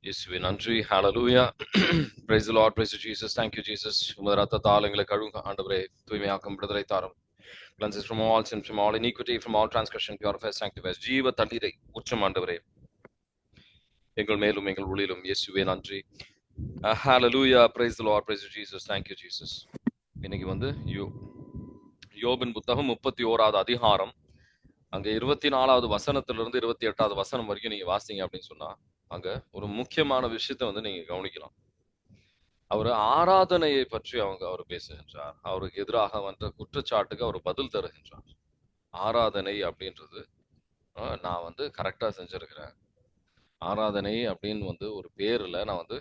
இயேசுவே நன்றி. ஹalleluya. Praise the Lord. Praise to Jesus. Thank you Jesus. உமது இரத்தத்தால் எங்களை கழுவுங்க ஆண்டவரே. தூய்மையாக்கும் விடுதலை தாரும். Cleanse us from all sin, from all iniquity, from all transgression. Purify, sanctify us. ஜீவ தண்ணீரை ஊற்றும் ஆண்டவரே. எங்கள் மேலும் எங்கள் உள்ளிலும் இயேசுவே நன்றி. Hallelujah. Praise the Lord. Praise to Jesus. Thank you Jesus. இன்னைக்கு வந்து யோபின் புத்தகம் 31வது அதிகாரம் அங்க 24வது வசனத்திலிருந்து 28வது வசனம் வரைக்கும் நீங்க வாசிங்க அப்படின்னு சொன்னா அங்க ஒரு முக்கியமான விஷயத்த வந்து நீங்க கவனிக்கலாம். அவர் ஆராதனையை பற்றி அவர் பேசுகின்றார். அவருக்கு எதிராக வந்த குற்றச்சாட்டுக்கு அவர் பதில் தருகின்றார். ஆராதனை அப்படின்றது நான் வந்து கரெக்டா செஞ்சிருக்கிறேன். ஆராதனை அப்படின்னு வந்து ஒரு பேர்ல நான் வந்து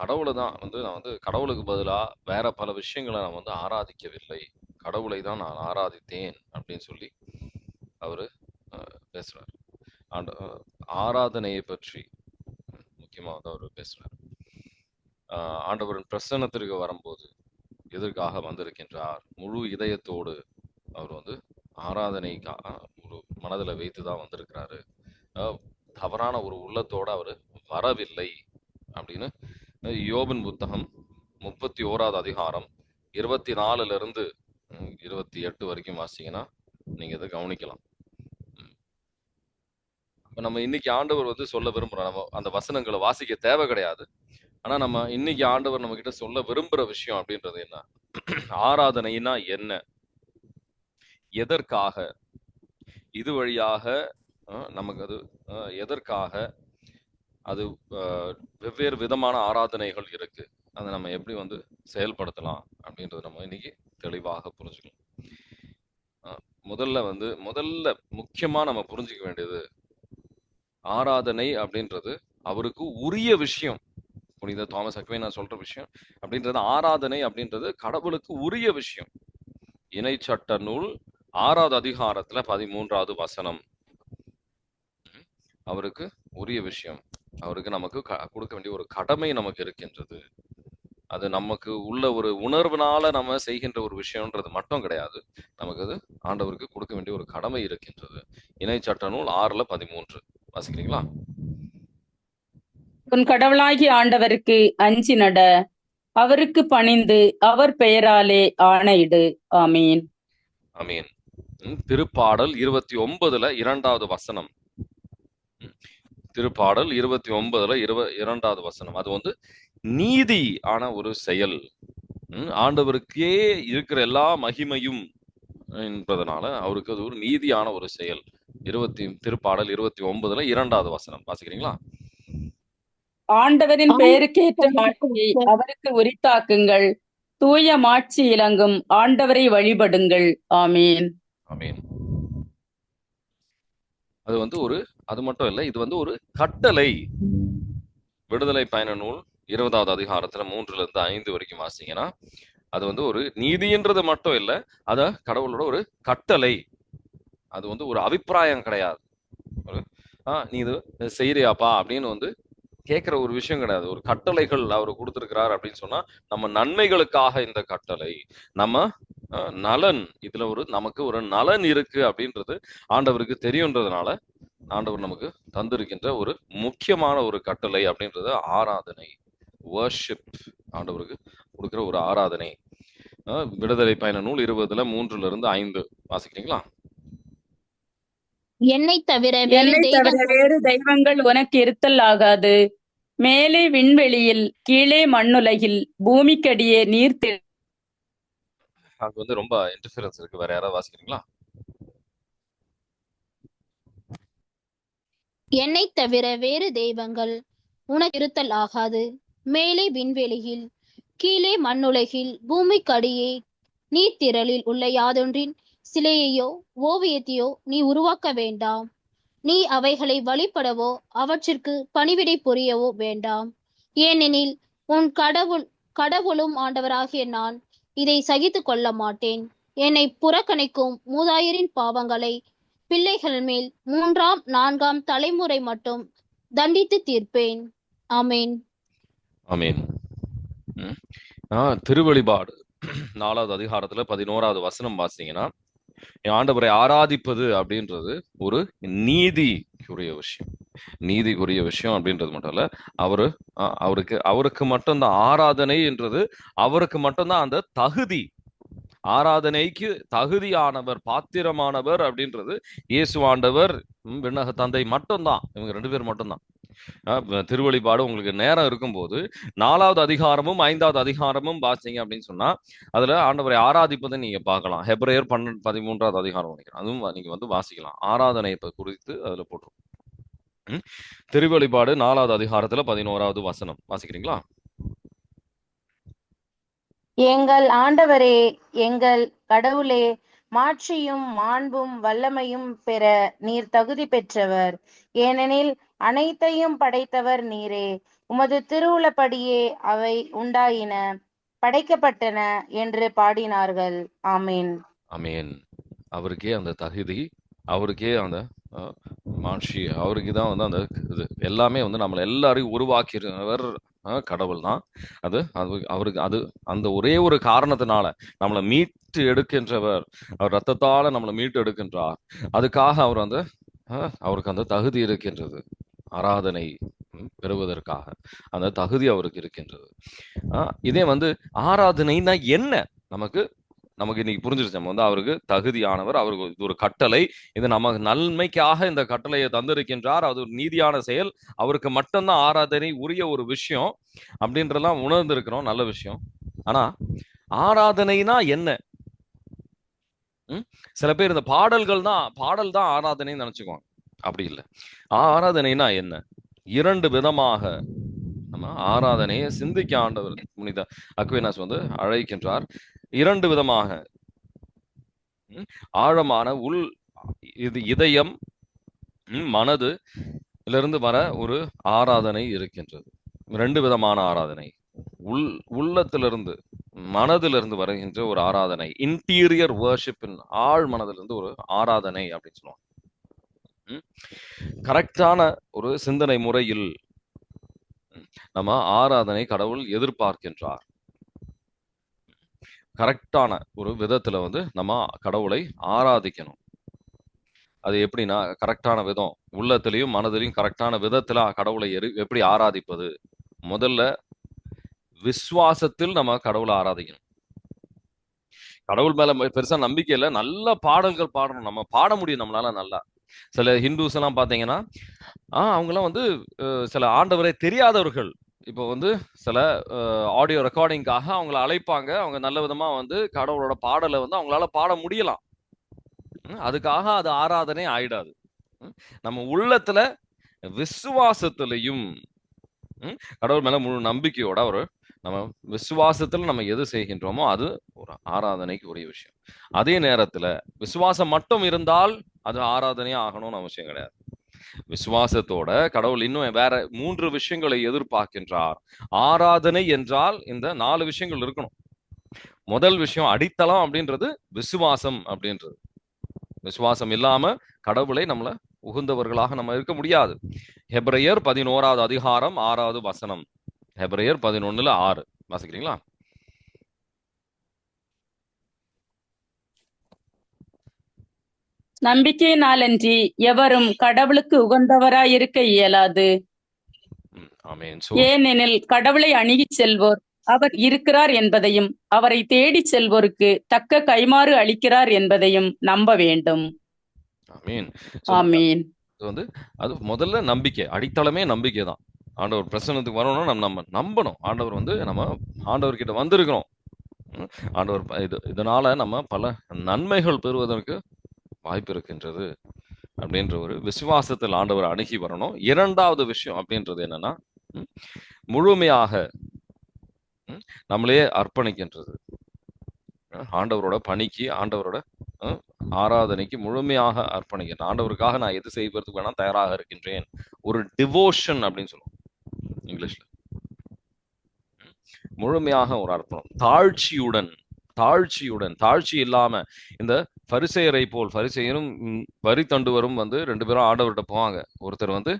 கடவுளை தான் வந்து நான் வந்து கடவுளுக்கு பதிலா வேற பல விஷயங்களை நான் வந்து ஆராதிக்கவில்லை, கடவுளை தான் நான் ஆராதித்தேன் அப்படின்னு சொல்லி அவரு பேசுறாரு. ஆராதனையை பற்றி முக்கியமா வந்து அவர் பேசுறாரு. ஆண்டவரின் பிரசன்னத்திற்கு வரும்போது எதற்காக வந்திருக்கின்றார், முழு இதயத்தோடு அவர் வந்து ஆராதனைக்காக முழு மனதில் வைத்துதான் வந்திருக்கிறாரு. தவறான ஒரு உள்ளத்தோடு அவர் வரவில்லை அப்படின்னு யோபின் புத்தகம் 31வது அதிகாரம் 24லிருந்து 28 வரைக்கும் வாசிங்கன்னா நீங்க இதை கவனிக்கலாம். நம்ம இன்னைக்கு ஆண்டவர் வந்து சொல்ல விரும்புறோம். நம்ம அந்த வசனங்களை வாசிக்க தேவை கிடையாது. ஆனா நம்ம இன்னைக்கு ஆண்டவர் நம்ம கிட்ட சொல்ல விரும்புற விஷயம் அப்படின்றது என்ன, ஆராதனைனா என்ன, எதற்காக, இது வழியாக நமக்கு அது எதற்காக, அது வெவ்வேறு விதமான ஆராதனைகள் இருக்கு, அதை நம்ம எப்படி வந்து செயல்படுத்தலாம் அப்படின்றத நம்ம இன்னைக்கு தெளிவாக புரிஞ்சுக்கலாம். முதல்ல முக்கியமா நம்ம புரிஞ்சுக்க வேண்டியது, ஆராதனை அப்படின்றது அவருக்கு உரிய விஷயம். புனித தாமஸ் அக்வைனா சொல்ற விஷயம் அப்படின்றது, ஆராதனை அப்படின்றது கடவுளுக்கு உரிய விஷயம். இணை சட்ட நூல் 6வது அதிகாரத்துல 13வது வசனம் அவருக்கு உரிய விஷயம். அவருக்கு நமக்கு கொடுக்க வேண்டிய ஒரு கடமை நமக்கு இருக்கின்றது. அது நமக்கு உள்ள ஒரு உணர்வுனால நம்ம செய்கின்ற ஒரு விஷயம்ன்றது மட்டும் கிடையாது. நமக்கு அது ஆண்டவருக்கு கொடுக்க வேண்டிய ஒரு கடமை இருக்கின்றது. இணை சட்ட நூல் 6:13 வாசிக்கிறீங்களா? உன் கடவுளாகிய ஆண்டவருக்கு அஞ்சி நட, அவருக்கு பணிந்து அவர் பெயராலே ஆணையிடு. ஆமீன். ஆமீன். திருப்பாடல் 29ல 2வது வசனம். திருப்பாடல் 29ல 2வது வசனம். அது வந்து நீதி ஆன ஒரு செயல். ஆண்டவருக்கே இருக்கிற எல்லா மகிமையும் என்பதனால அவருக்கு அது ஒரு நீதியான ஒரு செயல். திருப்பாடல் 29ல 2வது வசனம் வாசிக்கிறீங்களா? ஆண்டவரின் பெயருக்கேற்ற ஆட்சியை அவருக்கு உரித்தாக்குங்கள், தூய மாட்சி இலங்கும் ஆண்டவரை வழிபடுங்கள். ஆமீன். ஆமீன். அது வந்து அது மட்டும் இல்ல, இது வந்து ஒரு கட்டளை. விடுதலை பயண நூல் 20வது அதிகாரத்துல 3லிருந்து 5 வரைக்கும் வாசிங்கன்னா அது வந்து ஒரு நீதின்றது மட்டும் இல்ல, அத கடவுளோட ஒரு கட்டளை. அது வந்து ஒரு அபிப்பிராயம் கிடையாது. நீ இது செய்யறியாப்பா அப்படின்னு வந்து கேட்கிற ஒரு விஷயம் கிடையாது. ஒரு கட்டளைகள் அவர் கொடுத்திருக்கிறார் அப்படின்னு சொன்னா நம்ம நன்மைகளுக்காக இந்த கட்டளை, நம்ம நலன், இதுல நமக்கு ஒரு நலன் இருக்கு அப்படின்றது ஆண்டவருக்கு தெரியுன்றதுனால ஆண்டவர் நமக்கு தந்திருக்கின்ற ஒரு முக்கியமான ஒரு கட்டளை அப்படின்றது ஆராதனை, வர்ஷிப். ஆண்டவருக்கு கொடுக்கிற ஒரு ஆராதனை. விடுதலை பயண நூல் 20ல 3லிருந்து 5 வாசிக்கிறீங்களா? என்னை தவிர வேறு தெய்வங்கள் உனக்கு இருத்தல் ஆகாது. மேலே விண்வெளியில், கீழே மண்ணுலகில், பூமிக்கடியே நீர். அது வந்து ரொம்ப இன்டர்ஃபியரன்ஸ் இருக்கு. வேற யாராவது வாசிக்கிறீங்களா? என்னை தவிர வேறு தெய்வங்கள் உனக்கு இருத்தல் ஆகாது. மேலே விண்வெளியில், கீழே மண்ணுலகில், பூமிக்கடியே நீர்த்திரளில் உள்ள யாதொன்றின் சிலையையோ ஓவியத்தையோ நீ உருவாக்க வேண்டாம். நீ அவைகளை வழிபடவோ அவற்றிற்கு பணிவிடை புரியவோ வேண்டாம். ஏனெனில் உன் கடவுளும் ஆண்டவராகிய நான் இதை சகித்து கொள்ள மாட்டேன். என்னை புறக்கணிக்கும் மூதாயரின் பாவங்களை பிள்ளைகள் மேல் 3ஆம் 4ஆம் தலைமுறை மட்டும் தண்டித்து தீர்ப்பேன். ஆமேன். ஆமேன். திருவெளிபாடு 4வது அதிகாரத்துல 11வது வசனம் வாசிங்கன்னா, ஆண்டவரை ஆராதிப்பது அப்படின்றது ஒரு நீதிக்குரிய விஷயம். நீதிக்குரிய விஷயம் அப்படின்றது மட்டும் இல்ல, அவருக்கு மட்டும்தான் ஆராதனை என்றது, அவருக்கு மட்டும்தான் அந்த தகுதி, ஆராதனைக்கு தகுதியானவர், பாத்திரமானவர் அப்படின்றது இயேசு ஆண்டவர், விண்ணக தந்தை மட்டும்தான். இவங்க 2 பேர் மட்டும்தான். திருவழிபாடு உங்களுக்கு நேரம் இருக்கும்போது 4வது அதிகாரமும் 5வது அதிகாரமும் வாசிங்க அப்படின்னு சொன்னா அதுல ஆண்டவரை ஆராதிப்பதை நீங்க பார்க்கலாம். ஹெப்ரேயர் 13வது அதிகாரம் நினைக்கிறேன், அதுவும் நீங்க வந்து வாசிக்கலாம். ஆராதனையை குறித்து அதுல போட்டிருக்கும். திருவழிபாடு 4வது அதிகாரத்துல 11வது வசனம் வாசிக்கிறீங்களா? எங்கள் ஆண்டவரே, எங்கள் கடவுளே, மாட்சியும் மாண்பும் வல்லமையும் பெற நீர் தகுதி பெற்றவர். ஏனெனில் அனைத்தையும் படைத்தவர் நீரே. உமது திருவுளப்படியே அவை உண்டாயின, படைக்கப்பட்டன என்று பாடினார்கள். ஆமேன். ஆமேன். அவருக்கே அந்த தகுதி, அவருக்கே அந்த மாட்சி, அவருக்கு தான் வந்து அந்த இது எல்லாமே வந்து நம்மளை எல்லாரையும் உருவாக்கிறவர் கடவுள் தான். அவருக்கு அந்த ஒரே ஒரு காரணத்தினால நம்மளை மீட்டு எடுக்கின்றவர், அவர் ரத்தத்தால நம்மளை மீட்டு எடுக்கின்றார். அதுக்காக அவருக்கு அந்த தகுதி இருக்கின்றது, ஆராதனை பெறுவதற்காக அந்த தகுதி அவருக்கு இருக்கின்றது. இதே வந்து ஆராதனைனா என்ன, நமக்கு இன்னைக்கு புரிஞ்சிருச்சு. நம்ம வந்து அவருக்கு தகுதியானவர், அவருக்கு இது ஒரு கட்டளை, இது நமக்கு நன்மைக்காக இந்த கட்டளையை தந்திருக்கின்றார், அது ஒரு நீதியான செயல், அவருக்கு மட்டும்தான் ஆராதனை உரிய ஒரு விஷயம் அப்படின்றதெல்லாம் உணர்ந்திருக்கிறோம், நல்ல விஷயம். ஆனா ஆராதனைனா என்ன? சில பேர் இந்த பாடல் தான் ஆராதனைன்னு நினைச்சுக்குவாங்க. அப்படி இல்லை. ஆராதனைனா என்ன? 2 விதமாக நம்ம ஆராதனையை சிந்திக்க ஆண்டவர் புனித அக்வினாஸ் வந்து அழைக்கின்றார். 2 விதமாக ஆழமான இதயம், மனது இருந்து வர ஒரு ஆராதனை இருக்கின்றது. 2 விதமான ஆராதனை, உள்ளத்திலிருந்து மனதிலிருந்து வருகின்ற ஒரு ஆராதனை, இன்டீரியர் வர்ஷிப்பின் ஆழ் மனதிலிருந்து ஒரு ஆராதனை அப்படின்னு சொல்லுவாங்க. கரெக்டான ஒரு சிந்தனை முறையில் நம்ம ஆராதனை கடவுள் எதிர்பார்க்கின்றார். கரெக்டான ஒரு விதத்துல வந்து நம்ம கடவுளை ஆராதிக்கணும். அது எப்படின்னா, கரெக்டான விதம், உள்ளத்திலையும் மனதிலையும் கரெக்டான விதத்துல கடவுளை எப்படி ஆராதிப்பது? முதல்ல விசுவாசத்தில் நம்ம கடவுளை ஆராதிக்கணும். கடவுள் மேல பெருசா நம்பிக்கை இல்லை, நல்ல பாடல்கள் பாடணும், நம்ம பாட முடியும் நம்மளால நல்லா. சில ஹிந்துஸ் எல்லாம் பாத்தீங்கன்னா அவங்கெல்லாம் வந்து சில ஆண்டவரை தெரியாதவர்கள், இப்போ வந்து சில ஆடியோ ரெக்கார்டிங்காக அவங்கள அழைப்பாங்க, அவங்க நல்ல விதமா வந்து கடவுளோட பாடலை வந்து அவங்களால பாட முடியலாம், அதுக்காக அது ஆராதனை ஆயிடாது. நம்ம உள்ளத்துல விசுவாசத்திலையும் கடவுள் மேல முழு நம்பிக்கையோட நம்ம விசுவாசத்துல நம்ம எது செய்கின்றோமோ அது ஒரு ஆராதனைக்கு உரிய விஷயம். அதே நேரத்துல விசுவாசம் மட்டும் இருந்தால் அது ஆராதனையா ஆகணும்னு அவசியம் கிடையாது. விசுவாசத்தோட கடவுள் இன்னும் வேற 3 விஷயங்களை எதிர்பார்க்கின்றார். ஆராதனை என்றால் இந்த 4 விஷயங்கள் இருக்கணும். முதல் விஷயம், அடித்தளம் அப்படின்றது விசுவாசம் அப்படின்றது. விசுவாசம் இல்லாம கடவுளை நம்மள உகந்தவர்களாக நம்ம இருக்க முடியாது. ஹெப்ரேயர் 11வது அதிகாரம் 6வது வசனம். ஹெப்ரேயர் 11:6 வாசிக்கிறீங்களா? நம்பிக்கையினாலன்றி எவரும் கடவுளுக்கு உகந்தவராயிருக்க இயலாது. ஏனெனில் கடவுளை அணுகிச் செல்வோர் அவர் இருக்கிறார் என்பதையும் அவரை தேடி செல்வோருக்கு தக்க கைமாறு அளிக்கிறார் என்பதையும் நம்ப வேண்டும். ஆமீன். அது முதல்ல நம்பிக்கை, அடித்தளமே நம்பிக்கை தான். ஆண்டவர் பிரசன்னத்துக்கு வரணும்னா நம்ம நம்பணும். ஆண்டவர் வந்து நம்ம ஆண்டவர்கிட்ட வந்திருக்கிறோம். ஆண்டவர் இதனால நம்ம பல நன்மைகள் பெறுவதற்கு வாய்ப்பு இருக்கின்றது அப்படின்ற ஒரு விசுவாசத்தில் ஆண்டவர் அணுகி வரணும். 2வது விஷயம் அப்படின்றது என்னன்னா, முழுமையாக நம்மளே அர்ப்பணிக்கின்றது. ஆண்டவரோட பணிக்கு, ஆண்டவரோட ஆராதனைக்கு முழுமையாக அர்ப்பணிக்கின்றேன். ஆண்டவருக்காக நான் எது செய்வதற்கு வேணா தயாராக இருக்கின்றேன். ஒரு டிவோஷன் அப்படின்னு சொல்லுவோம் இங்கிலீஷ்ல. முழுமையாக ஒரு அர்ப்பணம், தாழ்ச்சி இல்லாம. இந்த பரிசேயரை போல், பரிசேயரும் வரி தண்டுவரும் வந்து 2 பேரும் ஆண்டவர்கிட்ட போவாங்க. ஒருத்தர் வந்து,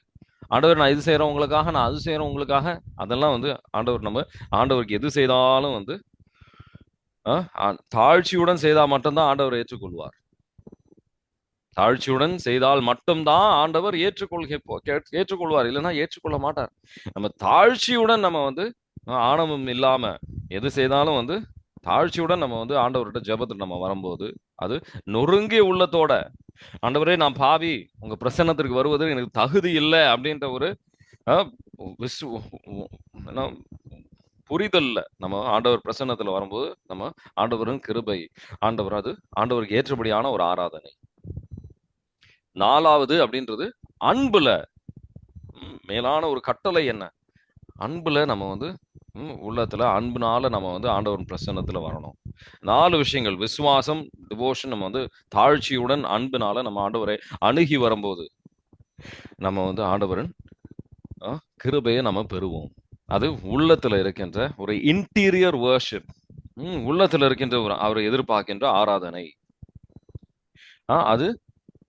ஆண்டவர் நான் இது செய்யறேன் உங்களுக்காக, நான் அது செய்யறேன் உங்களுக்காக. அதெல்லாம் வந்து ஆண்டவருக்கு எது செய்தாலும் வந்து தாழ்ச்சியுடன் செய்தா மட்டும்தான் ஆண்டவர் ஏற்றுக்கொள்வார். தாழ்ச்சியுடன் செய்தால் மட்டும்தான் ஆண்டவர் ஏற்றுக்கொள்வார், இல்லைன்னா ஏற்றுக்கொள்ள மாட்டார். நம்ம தாழ்ச்சியுடன் நம்ம வந்து ஆணவம் இல்லாம எது செய்தாலும் வந்து தாழ்ச்சியுடன் நம்ம வந்து ஆண்டவர்கிட்ட ஜெபத்தில் நம்ம வரும்போது, அது நொறுங்கிய உள்ளத்தோட, ஆண்டவரே நான் பாவி, உங்க பிரசன்னத்திற்கு வருவது எனக்கு தகுதி இல்லை அப்படின்ற ஒரு அஹ், விசு என்ன, புரிதல்ல நம்ம ஆண்டவர் பிரசன்னத்துல வரும்போது நம்ம ஆண்டவரின் கிருபை, ஆண்டவருக்கு ஏற்றபடியான ஒரு ஆராதனை. 4வது அப்படின்றது அன்புல. மேலான ஒரு கட்டளை என்ன? அன்புல நம்ம வந்து உள்ளத்துல அன்புனால நம்ம வந்து ஆண்டவரின் பிரசன்னத்துல வரணும். 4 விஷயங்கள்: விசுவாசம், டிவோஷன், நம்ம வந்து தாழ்ச்சியுடன் அன்புனால நம்ம ஆண்டவரை அணுகி வரும்போது நம்ம வந்து ஆண்டவரின் கிருபையை நம்ம பெறுவோம். அது உள்ளத்துல இருக்கின்ற ஒரு இன்டீரியர் வர்ஷிப், உள்ளத்துல இருக்கின்ற ஒரு அவரை எதிர்பார்க்கின்ற ஆராதனை. அது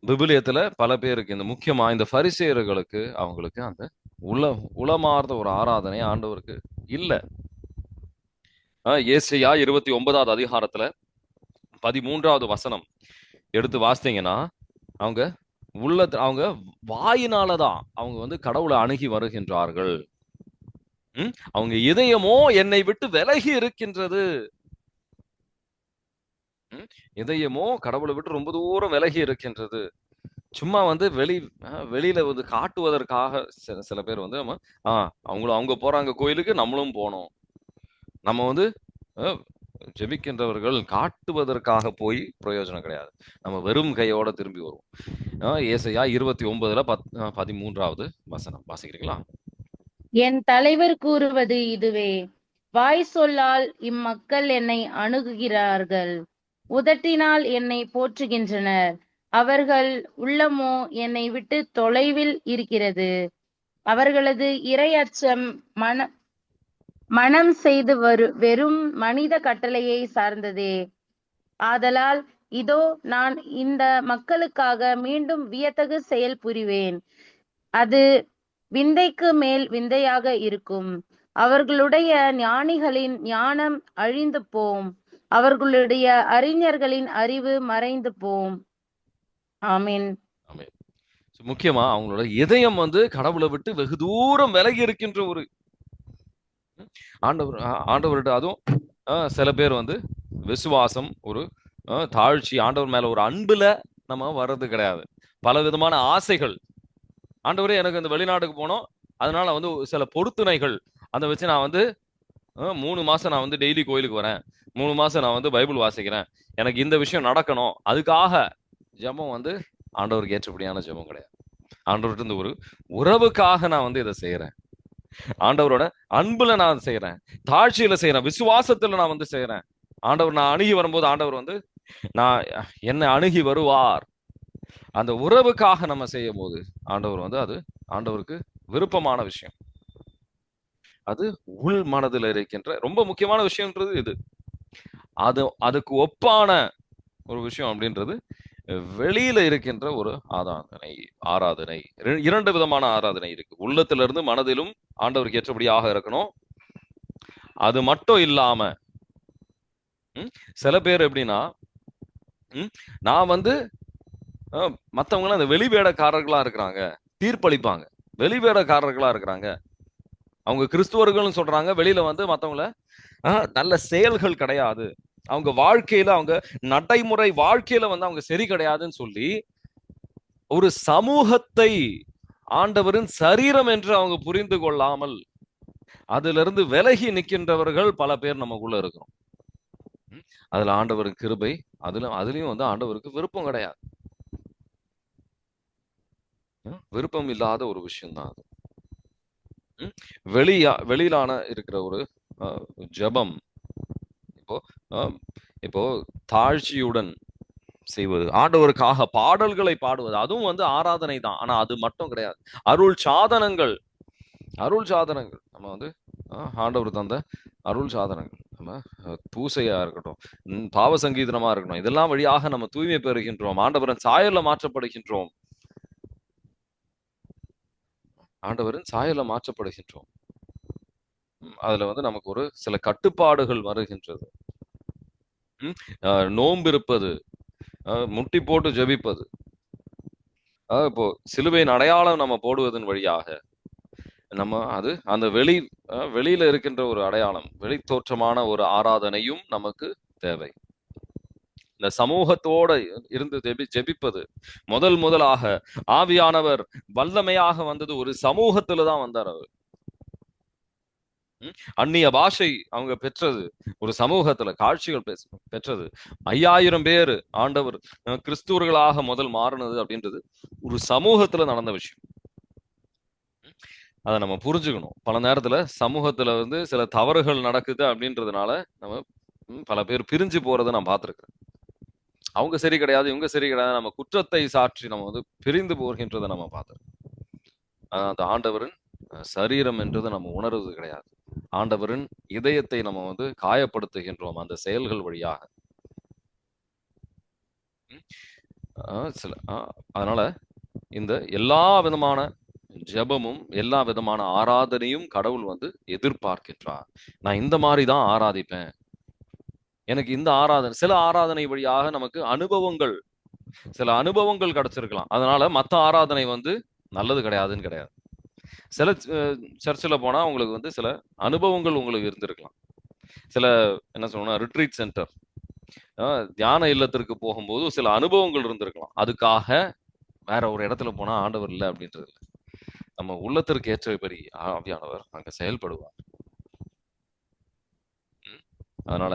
விபிலியத்துல பல பேருக்கு, இந்த முக்கியமா இந்த பரிசேயர்களுக்கு, அவங்களுக்கு அந்த உளமார்ந்த ஒரு ஆராதனை ஆண்டவருக்கு இல்ல. ஏசாயா 29வது அதிகாரத்துல 13வது வசனம் எடுத்து வாசித்தீங்கன்னா, அவங்க வாயினாலதான் அவங்க வந்து கடவுளை அணுகி வருகின்றார்கள். அவங்க இதயமோ என்னை விட்டு விலகி இருக்கின்றது. இதயமோ கடவுளை விட்டு ரொம்ப தூரம் விலகி இருக்கின்றது. சும்மா வந்து வெளியில வந்து காட்டுவதற்காக சில பேர் வந்து நம்ம அவங்க போறாங்க கோயிலுக்கு, நம்மளும் போனோம். நம்ம வந்து ஜெபிக்கின்றவர்கள் காட்டுவதற்காக போய் பிரயோஜனம் கிடையாது. நம்ம வெறும் கையோட திரும்பி வருவோம். ஏசாயா 29ல 13வது வசனம் வாசிக்கிறீங்களா? என் தலைவர் கூறுவது இதுவே: வாய் சொல்லால் இம்மக்கள் என்னை அணுகுகிறார்கள், உதட்டினால் என்னை போற்றுகின்றனர், அவர்கள் உள்ளமோ என்னை விட்டு தொலைவில் இருக்கிறது. அவர்களது இறையச்சம் மனம் செய்து வெறும் மனித கட்டளையை சார்ந்ததே. ஆதலால் இதோ நான் இந்த மக்களுக்காக மீண்டும் வியத்தகு செயல் புரிவேன். அது விந்தைக்கு மேல் விந்தையாக இருக்கும். அவர்களுடைய ஞானிகளின் ஞானம் அழிந்து போம், அவர்களுடைய அறிஞர்களின் அறிவு மறைந்து போம். ஆமீன். முக்கியமா அவங்களோட இதயம் வந்து கடவுளை விட்டு வெகு தூரம் விலகி இருக்கின்ற ஒரு ஆண்டவர்கிட்ட. அதுவும் சில பேர் வந்து விசுவாசம், ஒரு தாழ்ச்சி, ஆண்டவர் மேல ஒரு அன்புல நம்ம வர்றது கிடையாது. பல விதமான ஆசைகள். ஆண்டவரே எனக்கு இந்த வெளிநாட்டுக்கு போனோம், அதனால வந்து சில பொருத்துணைகள் அதை வச்சு நான் வந்து 3 மாசம் நான் வந்து டெய்லி கோயிலுக்கு வரேன், 3 மாசம் நான் வந்து பைபிள் வாசிக்கிறேன், எனக்கு இந்த விஷயம் நடக்கணும், அதுக்காக ஜெபம் வந்து ஆண்டவருக்கு ஏற்றபடியான ஜெபம் கிடையாது. ஆண்டவர்கிட்ட இருந்து ஒரு உறவுக்காக நான் வந்து இதை செய்யறேன், ஆண்டவரோட அன்புல நான் செய்யறேன், தாழ்ச்சியில செய்யறேன், விசுவாசத்துல நான் வந்து செய்யறேன். ஆண்டவர் நான் அணுகி வரும்போது ஆண்டவர் வந்து என்னை அணுகி வருவார். அந்த உறவுக்காக நம்ம செய்யும் போது ஆண்டவர் வந்து அது ஆண்டவருக்கு விருப்பமான விஷயம். அது உள் மனதில் இருக்கின்ற ரொம்ப முக்கியமான விஷயம்ன்றது இது. அதுக்கு ஒப்பான ஒரு விஷயம் அப்படின்றது வெளியில இருக்கின்ற ஒரு ஆராதனை. 2 விதமான ஆராதனை இருக்கு. உள்ளத்துல இருந்து மனதிலும் ஆண்டவருக்கு ஏற்றபடியாக இருக்கணும். அது மட்டும் இல்லாம சில பேர் எப்படின்னா, நான் வந்து மற்றவங்களாம் அந்த வெளிவேடக்காரர்களா இருக்கிறாங்க, தீர்ப்பளிப்பாங்க, வெளிவேடக்காரர்களா இருக்கிறாங்க, அவங்க கிறிஸ்துவர்கள்னு சொல்றாங்க, வெளியில வந்து மற்றவங்கள நல்ல செயல்கள் கிடையாது, அவங்க வாழ்க்கையில, அவங்க நடைமுறை வாழ்க்கையில வந்து அவங்க சரி கிடையாதுன்னு சொல்லி ஒரு சமூகத்தை ஆண்டவரின் சரீரம் என்று அவங்க புரிந்து கொள்ளாமல் அதுல இருந்து விலகி நிற்கின்றவர்கள் பல பேர் நமக்குள்ள இருக்கிறோம். அதுல ஆண்டவரின் கிருபை, அதுலயும் வந்து ஆண்டவருக்கு விருப்பம் கிடையாது, விருப்பம் இல்லாத ஒரு விஷயம்தான் அது. வெளியிலான இருக்கிற ஒரு ஜெபம் இப்போ தாழ்ச்சியுடன் செய்வது, ஆண்டவருக்காக பாடல்களை பாடுவது, அதுவும் வந்து ஆராதனை தான். ஆனா அது மட்டும் கிடையாது. அருள் சாதனங்கள் நம்ம வந்து ஆண்டவர் தந்த அருள் சாதனங்கள், நம்ம பூசையா இருக்கட்டும், பாவ சங்கீதனமா இருக்கட்டும், இதெல்லாம் வழியாக நம்ம தூய்மை பெறுகின்றோம், ஆண்டவரின் சாயல்ல மாற்றப்படுகின்றோம், அதுல வந்து நமக்கு ஒரு சில கட்டுப்பாடுகள் வருகின்றது. நோன்பு இருப்பது, முட்டி போட்டு ஜெபிப்பது, இப்போ சிலுவையின் அடையாளம் நம்ம போடுவதன் வழியாக நம்ம அது அந்த வெளியில இருக்கின்ற ஒரு அடையாளம், வெளி தோற்றமான ஒரு ஆராதனையும் நமக்கு தேவை. இந்த சமூகத்தோட இருந்து ஜெபிப்பது முதலாக ஆவியானவர் வல்லமையாக வந்தது ஒரு சமூகத்துல தான் வந்தார். அவர் அந்நிய பாஷை அவங்க பெற்றது ஒரு சமூகத்துல, காட்சிகள் பெற்றது. 5000 பேர் ஆண்டவர் கிறிஸ்துவர்களாக முதல் மாறினது அப்படின்றது ஒரு சமூகத்துல நடந்த விஷயம். அதை நம்ம புரிஞ்சுக்கணும். பல நேரத்துல சமூகத்துல சில தவறுகள் நடக்குது அப்படின்றதுனால நம்ம பல பேர் பிரிஞ்சு போறதை நான் பார்த்திருக்கிறேன். அவங்க சரி கிடையாது, இவங்க சரி கிடையாது, நம்ம குற்றத்தை சாற்றி நம்ம பிரிந்து போகின்றதை நம்ம பார்த்திருக்கோம். அந்த ஆண்டவரின் சரீரம் என்றது நம்ம உணர்வது கிடையாது. ஆண்டவரின் இதயத்தை நம்ம காயப்படுத்துகின்றோம் அந்த செயல்கள் வழியாக. அதனால இந்த எல்லா விதமான ஜெபமும் எல்லா விதமான ஆராதனையும் கடவுள் எதிர்பார்க்கின்றார். நான் இந்த மாதிரி தான் ஆராதிப்பேன், எனக்கு இந்த ஆராதனை, சில ஆராதனை வழியாக நமக்கு சில அனுபவங்கள் கிடைச்சிருக்கலாம். அதனால மற்ற ஆராதனை நல்லது கிடையாதுன்னு கிடையாது. சில சர்ச்சில் போனா உங்களுக்கு சில அனுபவங்கள் உங்களுக்கு இருந்திருக்கலாம். சில என்ன சொல்லணும், ரிட்ரீட் சென்டர், தியான இல்லத்திற்கு போகும்போது சில அனுபவங்கள் இருந்திருக்கலாம். அதுக்காக வேற ஒரு இடத்துல போனா ஆண்டவர் இல்லை அப்படின்றது இல்லை. நம்ம உள்ளத்திற்கு ஏற்றபடி ஆவியானவர் அங்க செயல்படுவார். அதனால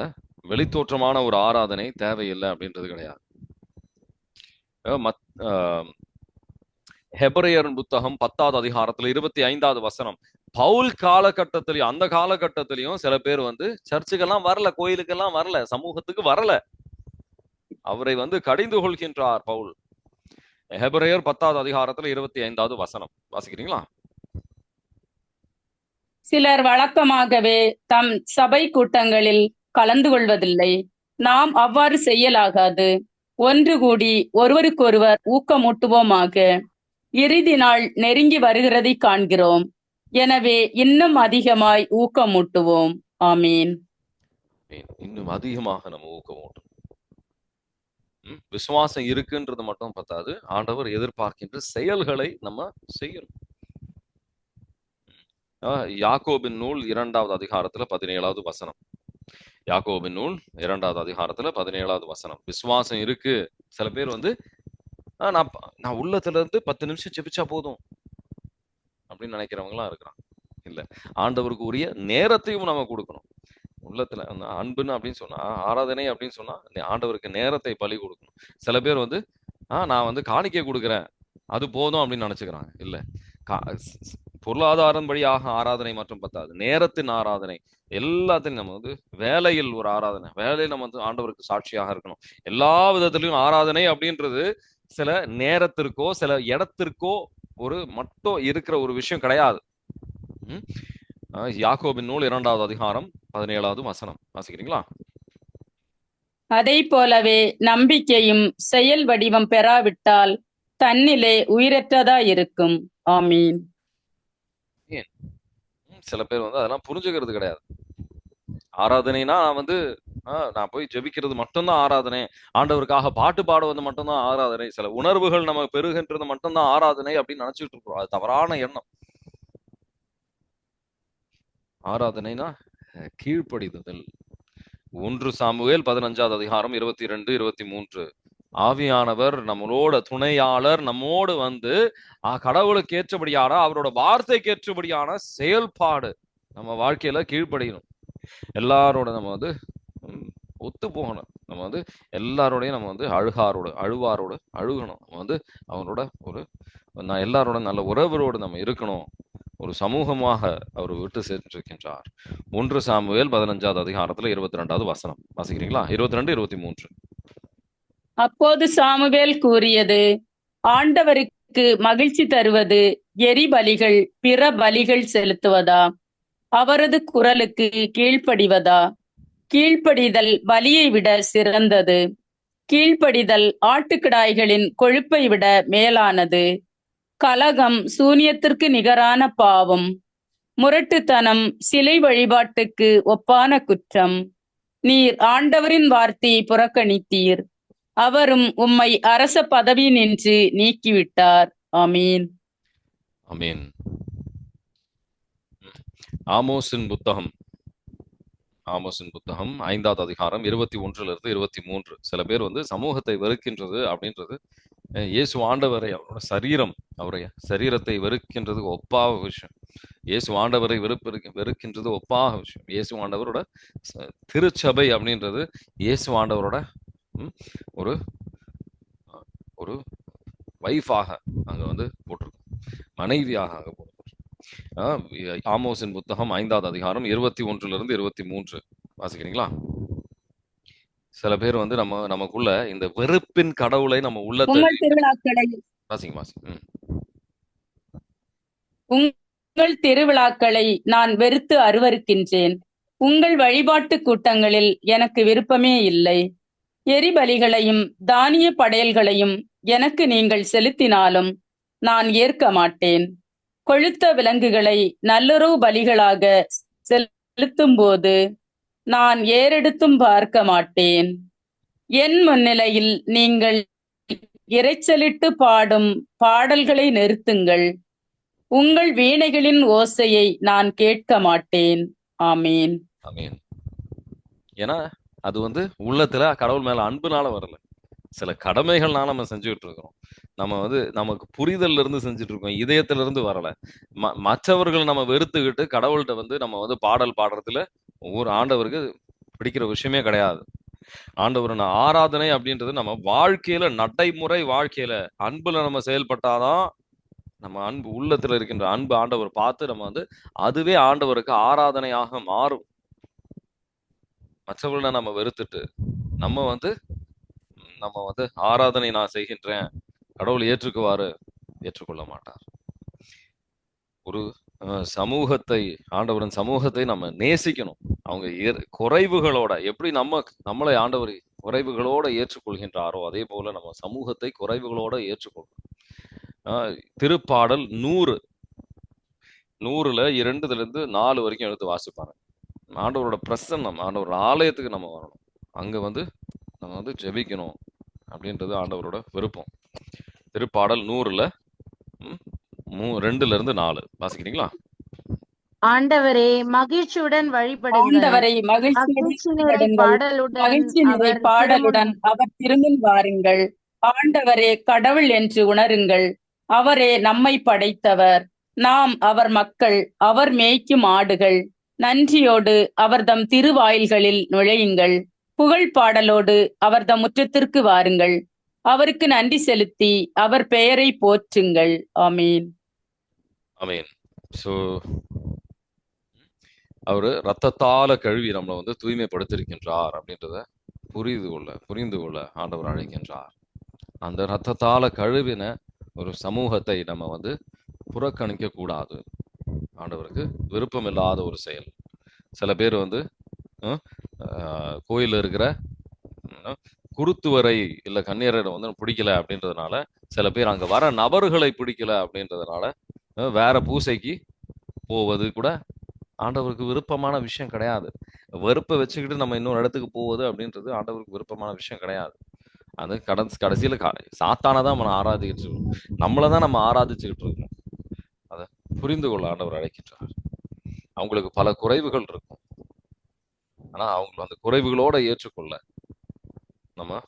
வெளித்தோற்றமான ஒரு ஆராதனை தேவையில்லை அப்படின்றது கிடையாது. ஹெபிரேயர் புத்தகம் 10வது அதிகாரத்துல 25வது வசனம், பவுல் காலகட்டத்திலையும் அந்த காலகட்டத்திலையும் சில பேர் சர்ச்சுக்கெல்லாம் வரல, கோயிலுக்கெல்லாம் வரல, சமூகத்துக்கு வரல. அவரை கடிந்து கொள்கின்றார் பவுல். ஹெபிரேயர் 10வது அதிகாரத்துல 25வது வசனம் வாசிக்கிறீங்களா? சிலர் வழக்கமாகவே தம் சபை கூட்டங்களில் கலந்து கொள்வதில்லை. நாம் அவ்வாறு செய்யலாகாது. ஒன்று கூடி ஒருவருக்கொருவர் ஊக்கமூட்டுவோமாக. இறுதி நாள் நெருங்கி வருகிறதை காண்கிறோம். எனவே இன்னும் அதிகமாய் ஊக்கமூட்டுவோம். ஆமீன். இன்னும் அதிகமாக நம்ம ஊக்கமூட்டும். விசுவாசம் இருக்குன்றது மட்டும் பத்தாது, ஆண்டவர் எதிர்பார்க்கின்ற செயல்களை நம்ம செய்யணும். யாக்கோபின் நூல் 2வது அதிகாரத்துல 17வது வசனம். யாக்கோபின் நூல் 2வது அதிகாரத்துல 17வது வசனம். விசுவாசம் இருக்கு. சில பேர் நான் உள்ளத்துல இருந்து 10 நிமிஷம் ஜெபிச்சா போதும் அப்படின்னு நினைக்கிறவங்களாம் இருக்கிறான். இல்ல, ஆண்டவருக்கு உரிய நேரத்தையும் நம்ம கொடுக்கணும். உள்ளத்துல அந்த அன்புன்னு அப்படின்னு சொன்னா, ஆராதனை அப்படின்னு சொன்னா ஆண்டவருக்கு நேரத்தை பலி கொடுக்கணும். சில பேர் நான் காணிக்கை கொடுக்குறேன் அது போதும் அப்படின்னு நினைச்சுக்கிறாங்க. இல்ல, பொருளாதாரம் வழியாக ஆராதனை மற்றும் பத்தாது, நேரத்தின் ஆராதனை, எல்லாத்தையும் நம்ம வேலையில் ஒரு ஆராதனை, வேலையில் நம்ம ஆண்டவருக்கு சாட்சியாக இருக்கணும். எல்லா விதத்திலையும் ஆராதனை அப்படின்றது சில நேரத்திற்கோ சில இடத்திற்கோ ஒரு மட்டும் இருக்கிற ஒரு விஷயம் கிடையாது. யாக்கோபின் நூல் 2வது அதிகாரம் 17வது வசனம் வாசிக்கிறீங்களா? அதை போலவே நம்பிக்கையும் செயல் வடிவம் பெறாவிட்டால் தன்னிலே உயிரற்றதா இருக்கும். ஆமீன். சில பேர் அதெல்லாம் புரிஞ்சுக்கிறது கிடையாது. ஆராதனைனா நான் போய் ஜெபிக்கிறது மட்டும்தான் ஆராதனை, ஆண்டவருக்காக பாட்டு பாடுவது மட்டும்தான் ஆராதனை, சில உணர்வுகள் நம்ம பெறுகின்றது மட்டும்தான் ஆராதனை அப்படின்னு நினைச்சிட்டு இருக்கிறோம். அது தவறான எண்ணம். ஆராதனைனா கீழ்ப்படிதல். 1 சாமுவேல் 15வது அதிகாரம் 22, 23. ஆவியானவர் நம்மளோட துணையாளர் நம்மோடு கடவுளுக்கு ஏற்றபடியான அவரோட வார்த்தைக்கு ஏற்றபடியான செயல்பாடு நம்ம வாழ்க்கையில கீழ்ப்படியணும். எல்லாரோட நம்ம ஒத்து போகணும். நம்ம எல்லாரோடையும் நம்ம அழுவாரோடு அழுகணும். நம்ம அவரோட நான் எல்லாரோட நல்ல உறவரோடு நம்ம இருக்கணும். ஒரு சமூகமாக அவர் விட்டு சென்றிருக்கின்றார். 1 சாமுவேல் 15வது அதிகாரத்துல 22வது வசனம் வாசிக்கிறீங்களா? 22, 23. அப்போது சாமுவேல் கூறியது, ஆண்டவருக்கு மகிழ்ச்சி தருவது எரிபலிகள் பிற பலிகள் செலுத்துவதா? அவரது குரலுக்கு கீழ்ப்படிவதா? கீழ்ப்படிதல் பலியை விட சிறந்தது. கீழ்ப்படிதல் ஆட்டுக்கிடாய்களின் கொழுப்பை விட மேலானது. கலகம் சூனியத்திற்கு நிகரான பாவம். முரட்டுத்தனம் சிலை வழிபாட்டுக்கு ஒப்பான குற்றம். நீர் ஆண்டவரின் வார்த்தையை புறக்கணித்தீர். அவரும் உம்மை அரச பதவியினின்று நீக்கிவிட்டார். ஆமீன். ஆமீன். ஆமோஸின் புத்தகம் 5வது அதிகாரம் 21 23. சில பேர் சமூகத்தை வெறுக்கின்றது அப்படின்றது இயேசு ஆண்டவரை, அவரோட அவருடைய சரீரத்தை வெறுக்கின்றது ஒப்பாக விஷயம். இயேசு ஆண்டவரை வெறுக்கின்றது ஒப்பாக விஷயம். இயேசு ஆண்டவரோட திருச்சபை அப்படின்றது இயேசு ஆண்டவரோட ஒரு ஒரு வைஃபாக அங்க போட்டிருக்கும், மனைவியாக அங்க போட்டிருக்கும். ஆமோஸின் புத்தகம் 5வது அதிகாரம் 21 23 வாசிக்கிறீங்களா? சில பேர் நமக்குள்ள இந்த வெறுப்பின் கடவுளை நம்ம உள்ளத்தை உங்கள் திருவிழாக்களை நான் வெறுத்து அருவருக்கின்றேன். உங்கள் வழிபாட்டு கூட்டங்களில் எனக்கு விருப்பமே இல்லை. எரிபலிகளையும் தானிய படையல்களையும் எனக்கு நீங்கள் செலுத்தினாலும் நான் ஏற்க மாட்டேன். கொழுத்த விலங்குகளை நல்லுறவு பலிகளாக செலுத்தும் போது நான் ஏறெடுத்தும் பார்க்க மாட்டேன். என் முன்னிலையில் நீங்கள் இரைச்சலிட்டு பாடும் பாடல்களை நிறுத்துங்கள். உங்கள் வீணைகளின் ஓசையை நான் கேட்க மாட்டேன். ஆமீன். ஆமீன். ஏன்னா அது உள்ளத்துல கடவுள் மேல அன்புனால வரல, சில கடமைகள்னால நம்ம செஞ்சுக்கிட்டு இருக்கிறோம். நமக்கு புரிதல்ல இருந்து செஞ்சுட்டு இருக்கோம், இதயத்துல இருந்து வரல. மற்றவர்கள் நம்ம வெறுத்துக்கிட்டு கடவுள்கிட்ட நம்ம பாடல் பாடுறதுல ஒவ்வொரு ஆண்டவருக்கு பிடிக்கிற விஷயமே கிடையாது. ஆண்டவர் ஆராதனை அப்படின்றது நம்ம வாழ்க்கையில, நடைமுறை வாழ்க்கையில அன்புல நம்ம செயல்பட்டாதான் நம்ம அன்பு உள்ளத்துல இருக்கின்ற அன்பு ஆண்டவர் பார்த்து நம்ம அதுவே ஆண்டவருக்கு ஆராதனையாக மாறும். மற்றவர்களை நம்ம வெறுத்துட்டு நம்ம நம்ம ஆராதனை நான் செய்கின்றேன், கடவுள் ஏற்றுக்குவாரு, ஏற்றுக்கொள்ள மாட்டார். ஒரு சமூகத்தை, ஆண்டவரின் சமூகத்தை நம்ம நேசிக்கணும். அவங்க குறைவுகளோட எப்படி நம்மளை ஆண்டவர் குறைவுகளோட ஏற்றுக்கொள்கின்றாரோ அதே போல நம்ம சமூகத்தை குறைவுகளோட ஏற்றுக்கொள்ளணும். திருப்பாடல் 100 2 வரைக்கும் எடுத்து வாசிப்பாங்க. ஆண்டவரோட பிரசன்னம், ஆண்டவரோட ஆலயத்துக்கு நம்ம வரணும், அங்க நம்ம ஜெபிக்கணும் அப்படின்றது ஆண்டவரோட விருப்பம். திருப்பாடல் 100 2-4 வாசிக்கிறீங்களா? ஆண்டவரே மகிழ்ச்சியுடன் வழிபடுங்கள், பாடலுடன் அவர் திரும்பில் வாருங்கள். ஆண்டவரே கடவுள் என்று உணருங்கள். அவரே நம்மை படைத்தவர், நாம் அவர் மக்கள், அவர் மேய்க்கும் ஆடுகள். நன்றியோடு அவர்தம் திருவாயில்களில் நுழையுங்கள். புகழ் பாடலோடு அவர்தம் முற்றத்திற்கு வாருங்கள். அவருக்கு நன்றி செலுத்தி அவர் பெயரை போற்றுங்கள். ஆமீன். ஆமீன். சோ அவரு ரத்தத்தால கழுவி நம்மளை தூய்மைப்படுத்திருக்கின்றார் அப்படின்றத புரிந்து கொள்ள ஆண்டவர் அழைக்கின்றார். அந்த ரத்தத்தால கழுவின ஒரு சமூகத்தை நம்ம புறக்கணிக்க கூடாது. ஆண்டவருக்கு விருப்பம் இல்லாத ஒரு செயல். சில பேர் கோயில இருக்கிற குருத்துவரை இல்ல கன்னியரை பிடிக்கல அப்படின்றதுனால, சில பேர் அங்க வர நபர்களை பிடிக்கல அப்படின்றதுனால வேற பூசைக்கு போவது கூட ஆண்டவருக்கு விருப்பமான விஷயம் கிடையாது. வெறுப்பை வச்சுக்கிட்டு நம்ம இன்னொரு இடத்துக்கு போவது அப்படின்றது ஆண்டவருக்கு விருப்பமான விஷயம் கிடையாது. அது கடைசியில சாத்தானதான் நம்ம ஆராதிக்கிட்டு இருக்கோம், நம்மளதான் நம்ம ஆராதிச்சுக்கிட்டு இருக்கோம். அதை புரிந்து கொள்ள ஆண்டவர் அழைக்கின்றார். அவங்களுக்கு பல குறைவுகள் இருக்கும், ஆனா அவங்க அந்த குறைவுகளோட ஏற்றுக்கொள்ள நம்ம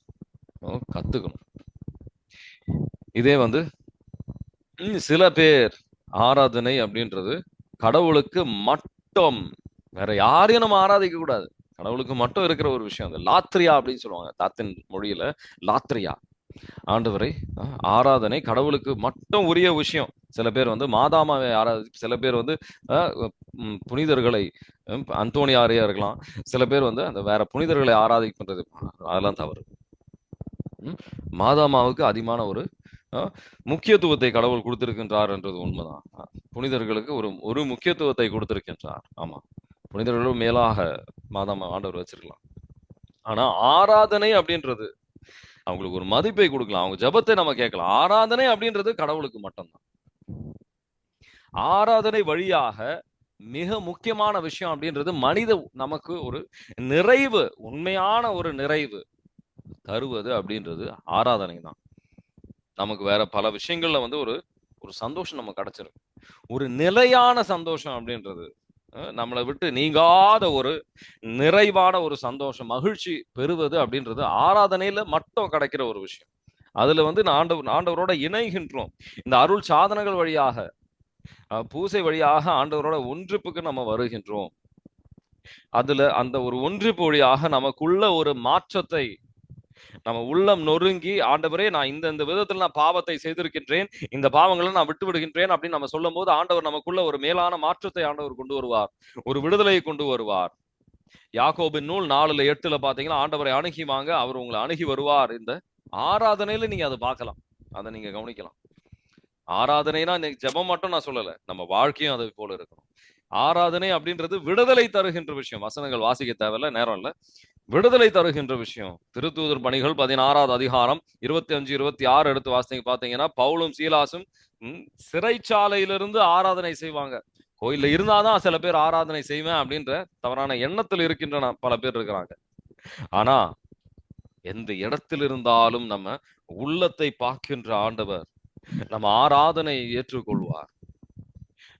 கத்துக்கணும். இதே சில பேர் ஆராதனை அப்படின்றது கடவுளுக்கு மட்டும், வேற யாரையும் நம்ம ஆராதிக்க கூடாது, கடவுளுக்கு மட்டும் இருக்கிற ஒரு விஷயம். அந்த லாத்ரியா அப்படின்னு சொல்லுவாங்க, தாத்தின் மொழியில லாத்ரியா. ஆண்டவரை ஆராதனை கடவுளுக்கு மட்டும் உரிய விஷயம். சில பேர் மாதாமாவை சில பேர் புனிதர்களை, அந்தோணியாரையா இருக்கலாம், சில பேர் அந்த வேற புனிதர்களை ஆராதிக்கின்றது, அதெல்லாம் தவறு. மாதாமாவுக்கு அதிகமான ஒரு முக்கியத்துவத்தை கடவுள் கொடுத்திருக்கின்றார் என்றது உண்மைதான். புனிதர்களுக்கு ஒரு முக்கியத்துவத்தை கொடுத்திருக்கின்றார். ஆமா, புனிதர்களும் மேலாக மாதாமா ஆண்டவர் வச்சிருக்கலாம். ஆனா ஆராதனை அப்படின்றது அவங்களுக்கு ஒரு மதிப்பை கொடுக்கலாம், அவங்க ஜபத்தை நம்ம கேட்கலாம். ஆராதனை அப்படின்றது கடவுளுக்கு மட்டும்தான். ஆராதனை வழியாக மிக முக்கியமான விஷயம் அப்படின்றது நமக்கு ஒரு நிறைவு, உண்மையான ஒரு நிறைவு, தருவது அப்படின்றது ஆராதனை தான். நமக்கு வேற பல விஷயங்கள்ல வந்து ஒரு ஒரு சந்தோஷம் நமக்கு கிடைச்சிருக்கு. ஒரு நிலையான சந்தோஷம் அப்படின்றது நம்மளை விட்டு நீங்காத ஒரு நிறைவான ஒரு சந்தோஷம், மகிழ்ச்சி பெறுவது அப்படின்றது ஆராதனையில மட்டும் கிடைக்கிற ஒரு விஷயம். அதுல வந்து ஆண்டவரோட இணைகின்றோம். இந்த அருள் சாதனங்கள் வழியாக, பூசை வழியாக ஆண்டவரோட ஒன்றிப்புக்கு நம்ம வருகின்றோம். அதுல அந்த ஒரு ஒன்றிப்பு வழியாக நமக்குள்ள ஒரு மாற்றத்தை, நம்ம உள்ளம் நொறுங்கி, ஆண்டவரே நான் இந்த விதத்துல நான் பாவத்தை செய்திருக்கின்றேன், இந்த பாவங்களை நான் விட்டு விடுகின்றேன் அப்படின்னு நம்ம சொல்லும் போது ஆண்டவர் நமக்குள்ள ஒரு மேலான மாற்றத்தை ஆண்டவர் கொண்டு வருவார், ஒரு விடுதலையை கொண்டு வருவார். யாக்கோபின் நூல் 4:8 பாத்தீங்கன்னா, ஆண்டவரை அணுகி வாங்க, அவர் உங்களை அணுகி வருவார். இந்த ஆராதனையில நீங்க அதை பார்க்கலாம், அதை நீங்க கவனிக்கலாம். ஆராதனைனா ஜெபம் மட்டும் நான் சொல்லல, நம்ம வாழ்க்கையும் அது போல இருக்கணும். ஆராதனை அப்படின்றது விடுதலை தருகின்ற விஷயம். வசனங்கள் வாசிக்க தேவையில்ல, நேரம் இல்ல. விடுதலை தருகின்ற விஷயம். திருத்தூதர் பணிகள் 16வது அதிகாரம் 25, 26 எடுத்து வாசிங்க பாத்தீங்கன்னா, பவுலும் சீலாசும் சிறைச்சாலையிலிருந்து ஆராதனை செய்வாங்க. கோயில்ல இருந்தாதான் சில பேர் ஆராதனை செய்வேன் அப்படின்ற தவறான எண்ணத்தில் இருக்கின்ற பல பேர் இருக்கிறாங்க. ஆனா எந்த இடத்தில் இருந்தாலும் நம்ம உள்ளத்தை பார்க்கின்ற ஆண்டவர் நம்ம ஆராதனை ஏற்றுக்கொள்வார்.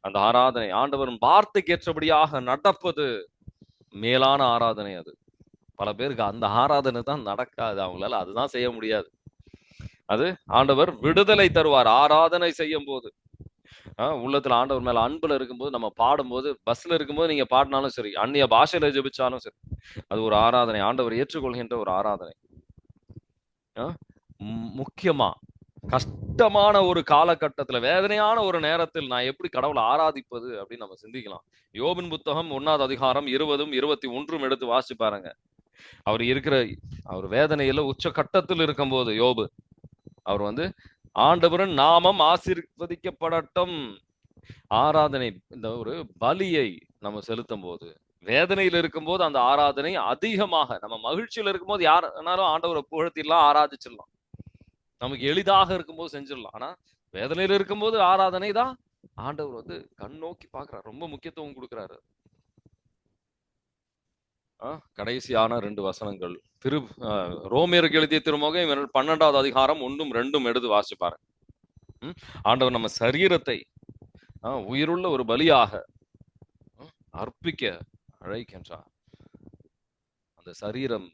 அந்த ஆராதனை ஆண்டவரின் வார்த்தைக்கு ஏற்றபடியாக நடப்பது மேலான ஆராதனை. அது பல பேருக்கு அந்த ஆராதனை தான் நடக்காது, அவங்களால அதுதான் செய்ய முடியாது. அது ஆண்டவர் விடுதலை தருவார் ஆராதனை செய்யும் போது. உள்ளத்துல ஆண்டவர் மேல அன்புல இருக்கும்போது, நம்ம பாடும்போது, பஸ்ல இருக்கும்போது நீங்க பாடினாலும் சரி, அந்நிய பாஷையில ஜெபிச்சாலும் சரி, அது ஒரு ஆராதனை, ஆண்டவர் ஏற்றுக்கொள்கின்ற ஒரு ஆராதனை. முக்கியமா கஷ்டமான ஒரு காலகட்டத்துல, வேதனையான ஒரு நேரத்தில் நான் எப்படி கடவுளை ஆராதிப்பது அப்படின்னு நம்ம சிந்திக்கலாம். யோபின் புத்தகம் 1வது அதிகாரம் 20, 21 எடுத்து வாசிச்சு பாருங்க. அவர் வேதனையில உச்ச கட்டத்தில் இருக்கும்போது யோபு, அவர் வந்து ஆண்டவரின் நாமம் ஆசீர்வதிக்கப்படட்டும், ஆராதனை, இந்த ஒரு பலியை நம்ம செலுத்தும் போது, வேதனையில் இருக்கும்போது அந்த ஆராதனை அதிகமாக, நம்ம மகிழ்ச்சியில் இருக்கும்போது யாருனாலும் ஆண்டவரை புகழ்த்திடலாம், ஆராதிச்சிடலாம், நமக்கு எளிதாக இருக்கும்போது செஞ்சிடலாம். ஆனா வேதனையில இருக்கும்போது ஆராதனை தான் ஆண்டவர் வந்து கண் நோக்கி பார்க்கிறார், ரொம்ப முக்கியத்துவம் கொடுக்கிறாரு. கடைசியான 2 வசனங்கள் ரோமியருக்கு எழுதிய திருமுகம் 12வது அதிகாரம் 1, 2 எடுத்து வாசிச்சு பாருங்க. ஆண்டவர் நம்ம சரீரத்தை உயிருள்ள ஒரு பலியாக அர்ப்பிக்க அழைக்கின்றார். அந்த சரீரம்,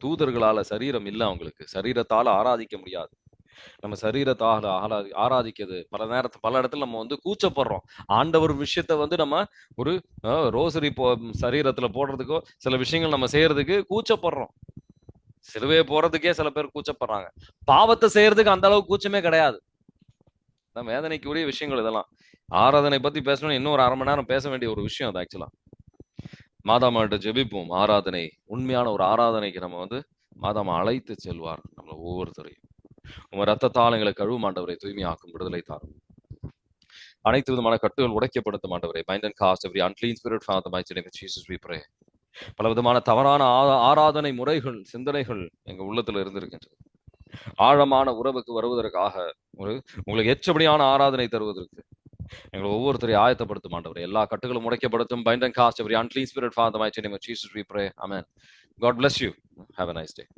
தூதர்களால சரீரம் இல்லை, அவங்களுக்கு சரீரத்தால ஆராதிக்க முடியாது. நம்ம சரீரத்தால ஆராதிக்கிறது பல இடத்துல நம்ம வந்து கூச்சப்படுறோம். ஆண்டவர் விஷயத்த வந்து நம்ம ஒரு ரோசரி சரீரத்துல போடுறதுக்கோ சில விஷயங்கள் நம்ம செய்யறதுக்கு கூச்சப்படுறோம். சிலுவையை போறதுக்கே சில பேர் கூச்சப்படுறாங்க. பாவத்தை செய்யறதுக்கு அந்த அளவுக்கு கூச்சமே கிடையாது. வேதனைக்கு உரிய விஷயங்கள் இதெல்லாம். ஆராதனை பத்தி பேசணும்னு இன்னும் ஒரு 1/2 மணி நேரம் பேச வேண்டிய ஒரு விஷயம் அது. ஆக்சுவலா மாதாமாட்ட ஜெபிப்போம். ஆராதனை, உண்மையான ஒரு ஆராதனைக்கு நம்ம வந்து மாதாமா அழைத்து செல்வார் நம்மள ஒவ்வொருத்தரையும். உங்க ரத்தத்தால் எங்களை கழுவும் ஆண்டவரை, தூய்மையாக்கும், விடுதலை தாரும், அனைத்து விதமான கட்டுகள் உடைக்கப்படுத்தும் ஆண்டவரை. Bind and cast every unclean spirit from the mighty name of Jesus we pray. பல விதமான தவறான ஆராதனை முறைகள், சிந்தனைகள் எங்க உள்ளத்துல இருந்திருக்கின்றது. ஆழமான உறவுக்கு வருவதற்காக, உங்களுக்கு ஏற்றபடியான ஆராதனை தருவதற்கு எங்களை ஒவ்வொருத்தரையும் ஆயத்தப்படுத்தும் ஆண்டவரை. எல்லா கட்டுகளும் உடைக்கப்படுத்தும். Bind and cast every unclean spirit from the mighty name of Jesus we pray. Amen. God bless you. Have a nice day.